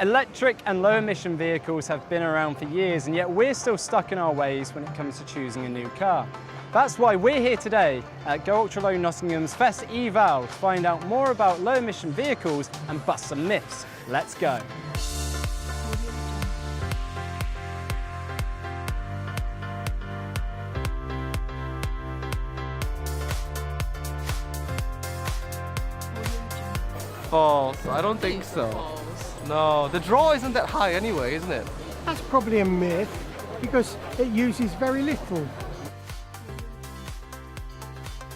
Electric and low-emission vehicles have been around for years, and yet we're still stuck in our ways when it comes to choosing a new car. That's why we're here today at Go Ultra Low Nottingham's Fest Eval to find out more about low-emission vehicles and bust some myths. Let's go. False. I don't think so. No, the draw isn't that high anyway, isn't it? That's probably a myth because it uses very little.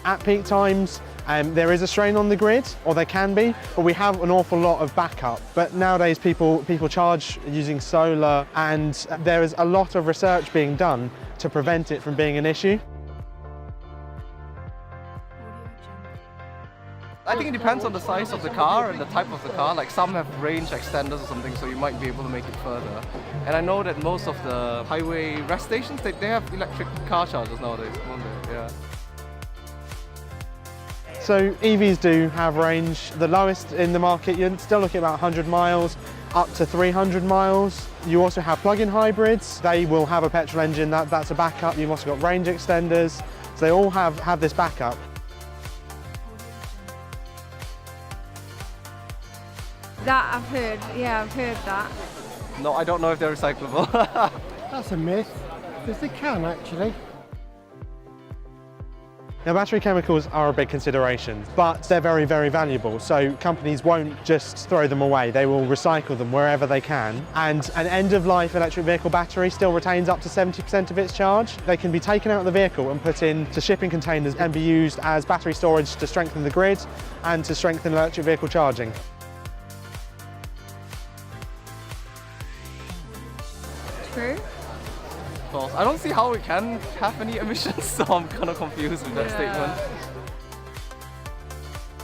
At peak times, there is a strain on the grid, or there can be, but we have an awful lot of backup. But nowadays people charge using solar, and there is a lot of research being done to prevent it from being an issue. I think it depends on the size of the car and the type of the car. Like some have range extenders or something, so you might be able to make it further. And I know that most of the highway rest stations, they have electric car chargers nowadays, don't they? Yeah. So EVs do have range. The lowest in the market, you're still looking at about 100 miles, up to 300 miles. You also have plug-in hybrids. They will have a petrol engine, that's a backup. You've also got range extenders. So they all have this backup. That I've heard, yeah, I've heard that. No, I don't know if they're recyclable. That's a myth because they can actually. Now, battery chemicals are a big consideration, but they're very, very valuable. So companies won't just throw them away. They will recycle them wherever they can. And an end-of-life electric vehicle battery still retains up to 70% of its charge. They can be taken out of the vehicle and put into shipping containers and be used as battery storage to strengthen the grid and to strengthen electric vehicle charging. True. False. I don't see how we can have any emissions, so I'm kind of confused with that statement.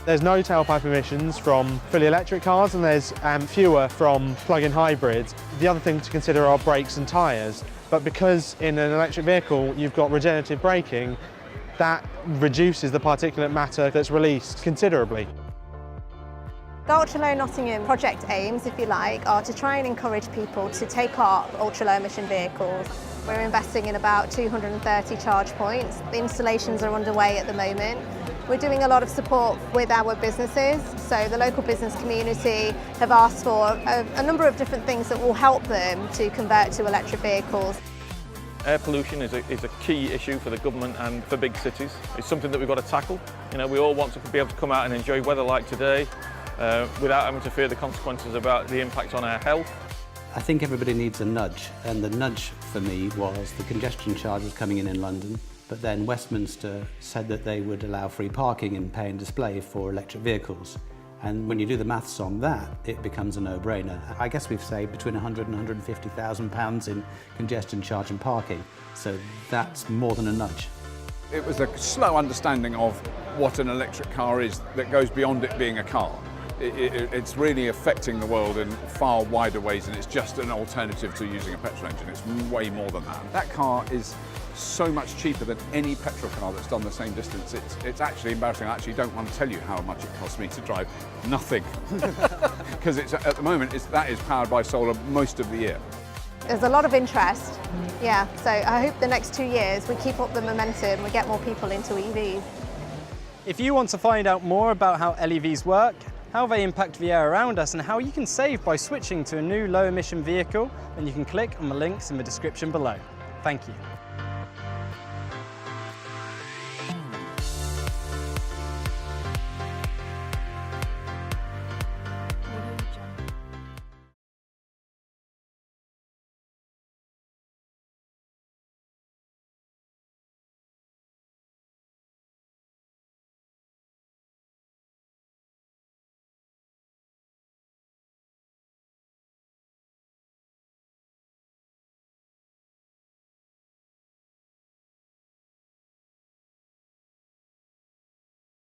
There's no tailpipe emissions from fully electric cars, and there's fewer from plug-in hybrids. The other thing to consider are brakes and tyres, but because in an electric vehicle you've got regenerative braking, that reduces the particulate matter that's released considerably. The Ultra Low Nottingham project aims, if you like, are to try and encourage people to take up ultra low emission vehicles. We're investing in about 230 charge points. The installations are underway at the moment. We're doing a lot of support with our businesses, so the local business community have asked for a number of different things that will help them to convert to electric vehicles. Air pollution is a key issue for the government and for big cities. It's something that we've got to tackle. You know, we all want to be able to come out and enjoy weather like today, without having to fear the consequences about the impact on our health. I think everybody needs a nudge, and the nudge for me was the congestion charges coming in London, but then Westminster said that they would allow free parking and pay and display for electric vehicles. And when you do the maths on that, it becomes a no-brainer. I guess we've saved between £100,000 and £150,000 in congestion charge and parking, so that's more than a nudge. It was a slow understanding of what an electric car is that goes beyond it being a car. It's really affecting the world in far wider ways, and it's just an alternative to using a petrol engine. It's way more than that. That car is so much cheaper than any petrol car that's done the same distance. It's actually embarrassing. I actually don't want to tell you how much it costs me to drive. Nothing. Because at the moment, that is powered by solar most of the year. There's a lot of interest, yeah, so I hope the next 2 years we keep up the momentum, we get more people into EVs. If you want to find out more about how LEVs work, how they impact the air around us, and how you can save by switching to a new low-emission vehicle, then you can click on the links in the description below. Thank you.